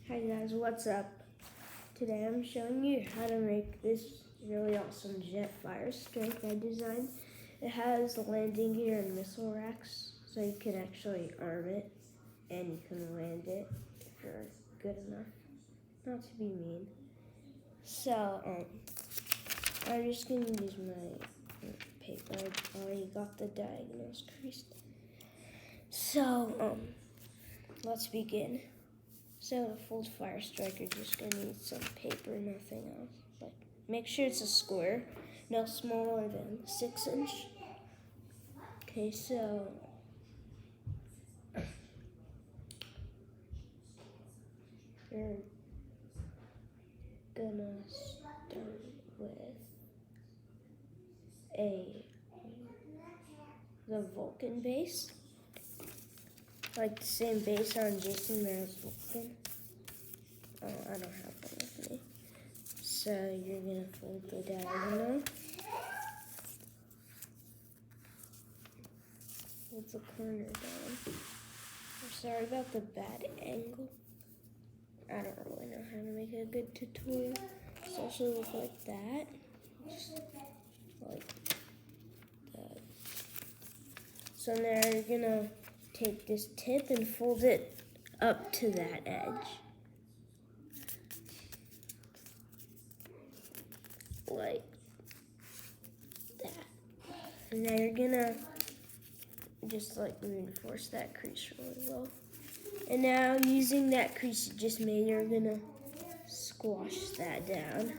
Hi guys, what's up? Today I'm showing you how to make this really awesome jet fire strike I designed. It has landing gear and missile racks, so you can actually arm it and you can land it if you're good enough. Not to be mean. So, I'm just gonna use my paper. I already got the diagonals creased. So, let's begin. So to fold fire strike, you're just gonna need some paper, nothing else. Like, make sure it's a square, no smaller than 6 inch. Okay, so you're gonna start with the Vulcan base, like the same base on Jason Mraz Vulcan. Oh, I don't have one with me. So you're gonna fold the diagonal. Hold the corner down. I'm sorry about the bad angle. I don't really know how to make a good tutorial. It's also look like that. Just like that. So now you're gonna take this tip and fold it up to that edge. Like that. And now you're gonna just like reinforce that crease really well. And now using that crease you just made, you're gonna squash that down.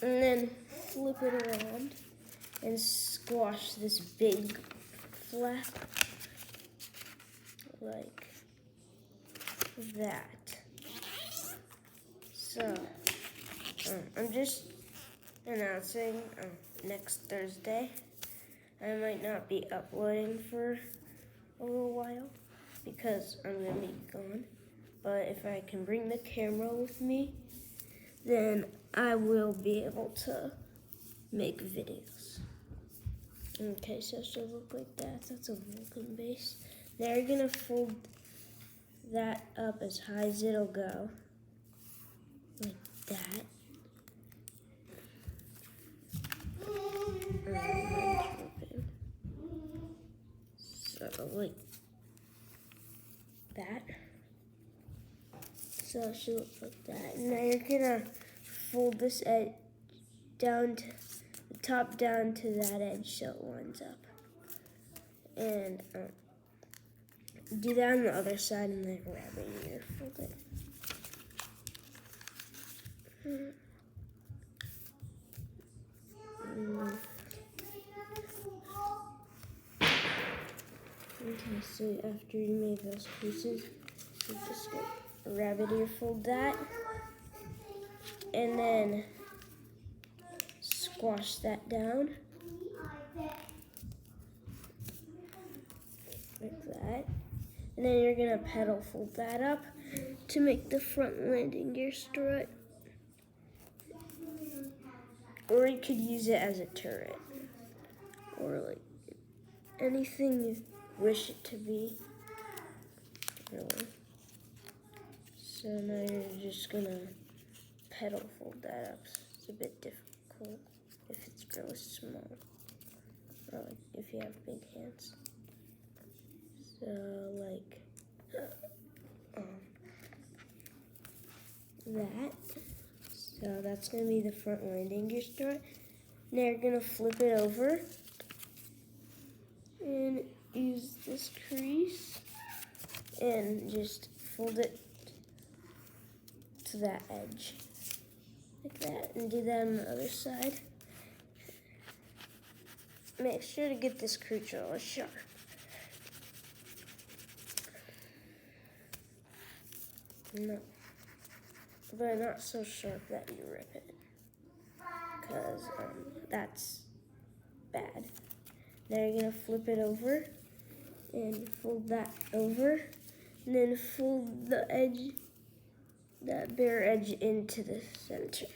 And then flip it around and squash this big flap like that. So, I'm just announcing next Thursday. I might not be uploading for a little while because I'm going to be gone. But if I can bring the camera with me, then I will be able to make videos. Okay, so it should look like that. That's a Vulcan base. Now you're going to fold that up as high as it'll go. Like that. So like that. So it should look like that. And now you're gonna fold this edge down to the top down to that edge so it lines up. And do that on the other side and then grab it here. Fold it. Okay, so after you made those pieces, you just go rabbit ear fold that, and then squash that down, like that. And then you're gonna pedal fold that up to make the front landing gear strut. Or you could use it as a turret, or like anything you wish it to be, really. So now you're just gonna pedal fold that up. It's a bit difficult if it's really small, or like if you have big hands. So like that. So that's gonna be the front landing gear strut. Now you're gonna flip it over and use this crease and just fold it to that edge like that, and do that on the other side. Make sure to get this crease really sharp. No, but not so sharp that you rip it, because that's bad. Now you're gonna flip it over and fold that over, and then fold the edge, that bare edge, into the center.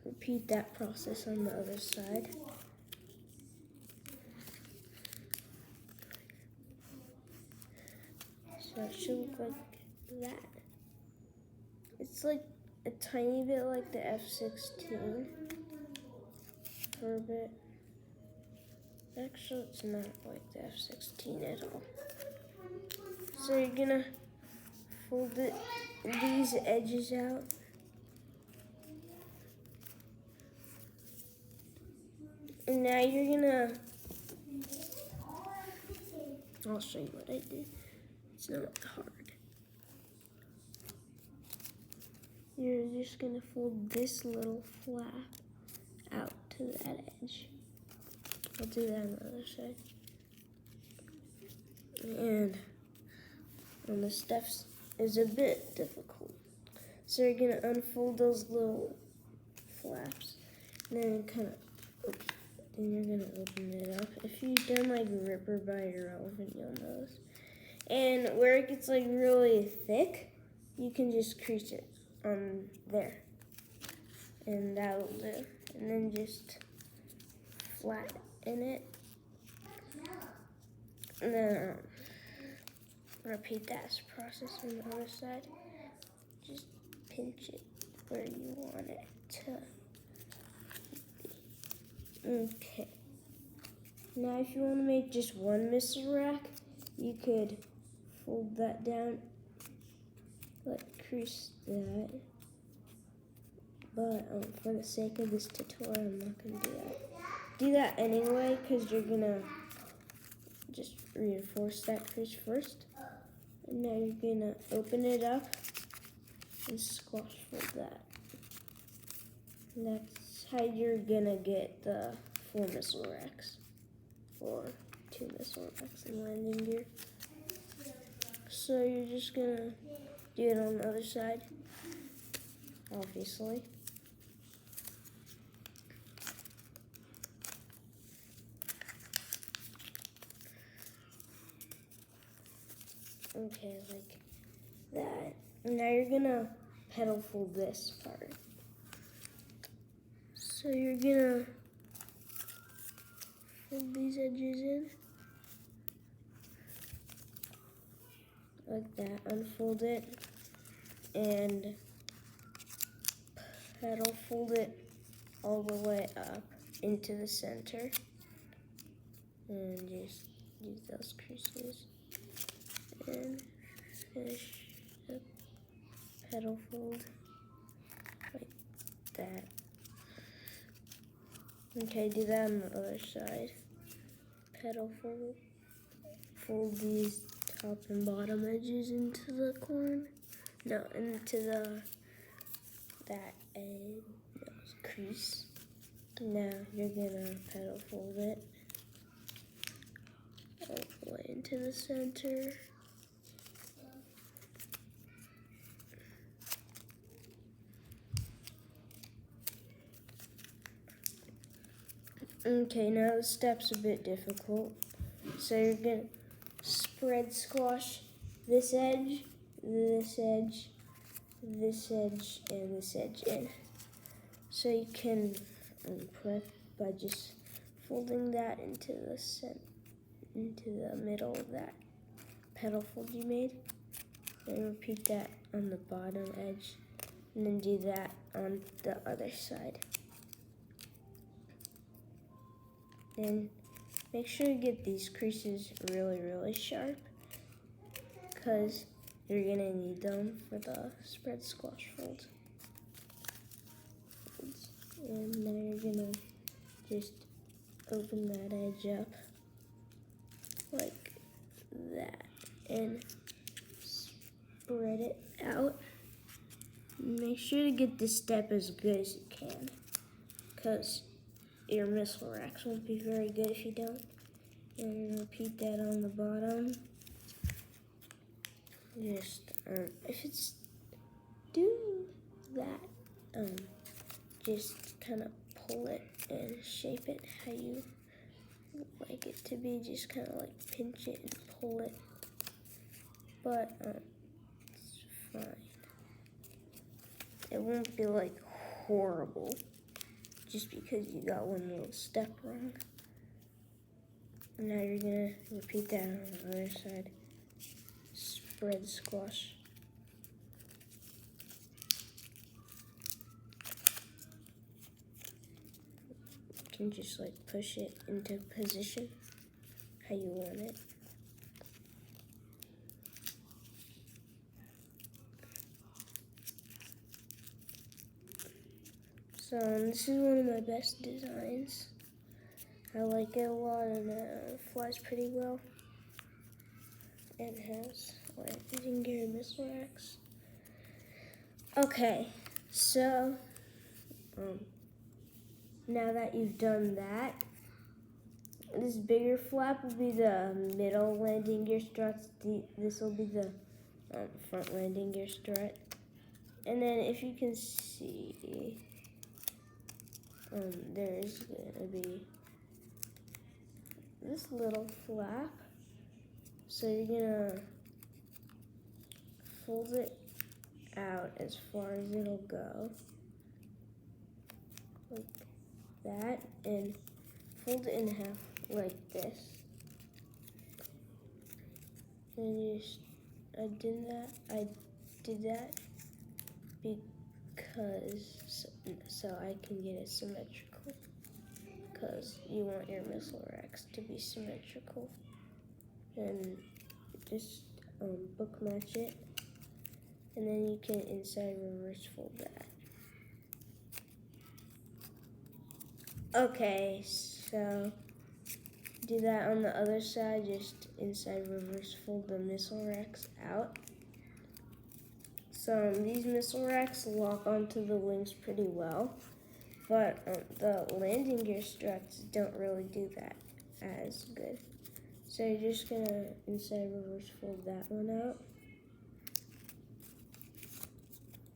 Repeat that process on the other side. So it should look like that. It's like a tiny bit like the F-16 for a bit. Actually, it's not like the F-16 at all. So you're gonna fold these edges out. And now you're gonna, I'll show you what I did. It's not hard. You're just gonna fold this little flap out to that edge. I'll do that on the other side. And on the steps is a bit difficult. So you're gonna unfold those little flaps, and then then you're gonna open it up. If you've done like Ripper by your elephant, you'll know this. And where it gets like really thick, you can just crease it on there, and that'll do. And then just flatten it, and then repeat that process on the other side. Just pinch it where you want it to be. Okay. Now if you want to make just one missile rack, you could fold that down, like crease that. But for the sake of this tutorial, I'm not going to do that. Do that anyway, because you're going to just reinforce that crease first. And now you're going to open it up and squash fold that. And that's how you're going to get the 4 missile racks. Or 2 missile racks and landing gear. So you're just going to do it on the other side, obviously. Okay, like that. Now you're gonna pedal fold this part. So you're gonna fold these edges in. Like that. Unfold it and pedal fold it all the way up into the center. And just use those creases. And finish the pedal fold like that. Okay, do that on the other side. Pedal fold. Fold these top and bottom edges into the corn. No, into that crease. Now you're gonna pedal fold it all the way into the center. Okay, now the step's a bit difficult. So you're gonna spread squash this edge, this edge, this edge, and this edge in. So you can prep by just folding that into the middle of that pedal fold you made. And repeat that on the bottom edge, and then do that on the other side. And make sure you get these creases really, really sharp, because you're gonna need them for the spread squash fold. And now you're gonna just open that edge up like that and spread it out. Make sure to get this step as good as you can, because your missile racks won't be very good if you don't. And repeat that on the bottom. Just, if it's doing that, just kind of pull it and shape it how you like it to be. Just kind of like pinch it and pull it. But, it's fine. It won't be like horrible just because you got one little step wrong. And now you're gonna repeat that on the other side. red squash. You can just like push it into position how you want it. So this is one of my best designs. I like it a lot, and it flies pretty well. It has landing gear missile racks. Okay, so now that you've done that, this bigger flap will be the middle landing gear struts. This will be the front landing gear strut. And then if you can see, there's gonna be this little flap. So you're gonna fold it out as far as it'll go, like that, and fold it in half like this. And I did that because so I can get it symmetrical, because you want your missile racks to be symmetrical. And just book match it, and then you can inside reverse fold that. Okay, so do that on the other side, just inside reverse fold the missile racks out. So these missile racks lock onto the wings pretty well, but the landing gear struts don't really do that as good. So you're just gonna inside reverse fold that one out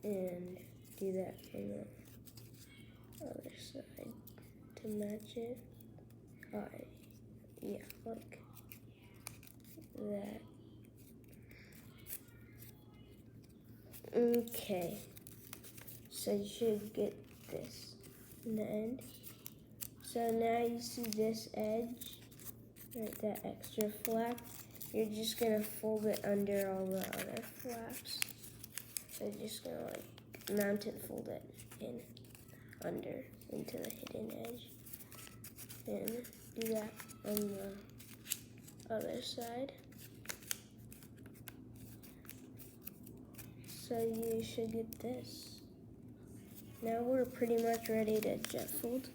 and do that on the other side to match it. Yeah, like that. Okay, so you should get this in the end. So now you see this edge, right, that extra flap. You're just gonna fold it under all the other flaps. So you're just gonna like mount it, fold it in under into the hidden edge, and do that on the other side. So you should get this. Now we're pretty much ready to jet fold.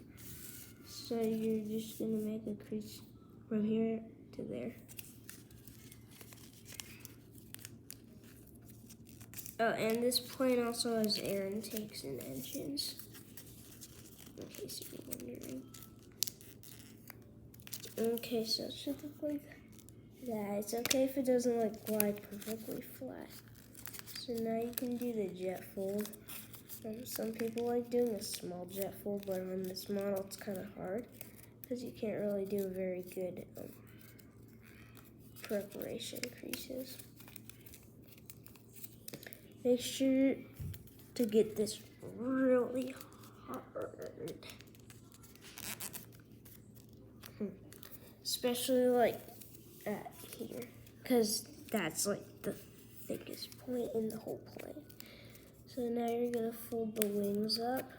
So you're just gonna make a crease from here to there. Oh, and this plane also has air intakes and engines, in case you're wondering. Okay, so it should look like that. It's okay if it doesn't like glide perfectly flat. So now you can do the jet fold. Some people like doing a small jet fold, but on this model it's kind of hard because you can't really do very good preparation creases. Make sure to get this really hard, especially like at here, because that's like the thickest point in the whole plane. So now you're gonna fold the wings up.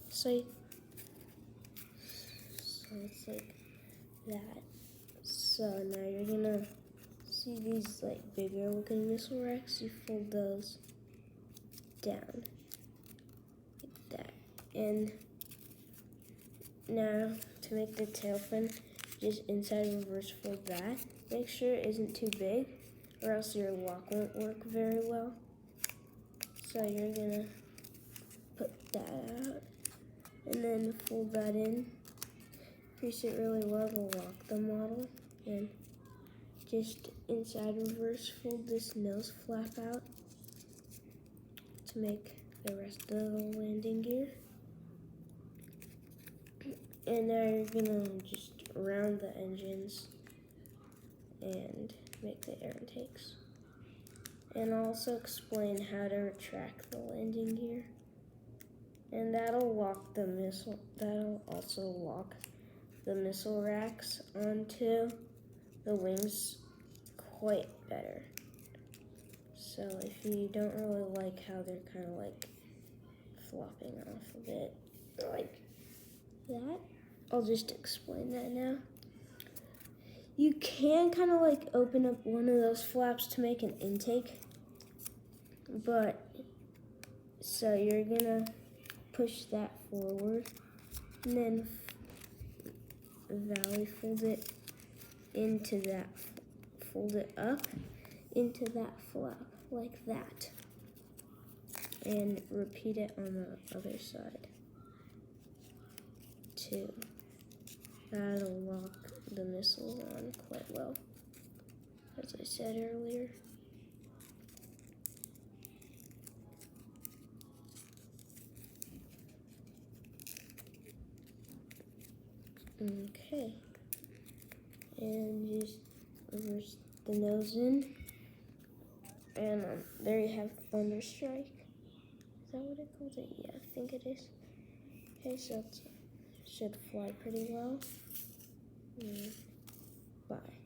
So it's like that. So now you're gonna see these like bigger looking missile racks. You fold those down like that. And now to make the tail fin, just inside reverse fold that. Make sure it isn't too big, or else your lock won't work very well. So you're gonna put that out and then fold that in. Crease it really well to lock the model, and just inside reverse fold this nose flap out to make the rest of the landing gear. And now you're gonna just round the engines and make the air intakes. And I'll also explain how to retract the landing gear. And that'll also lock the missile racks onto the wings quite better. So if you don't really like how they're kind of like flopping off a bit like that, I'll just explain that now. You can kind of like open up one of those flaps to make an intake, but so you're gonna push that forward and then valley fold it into that, fold it up into that flap like that, and repeat it on the other side too. That'll lock the missiles on quite well, as I said earlier. Okay, and just reverse the nose in, and there you have Thunderstrike. Is that what it calls it? Yeah, I think it is. Okay, so it should fly pretty well. Bye.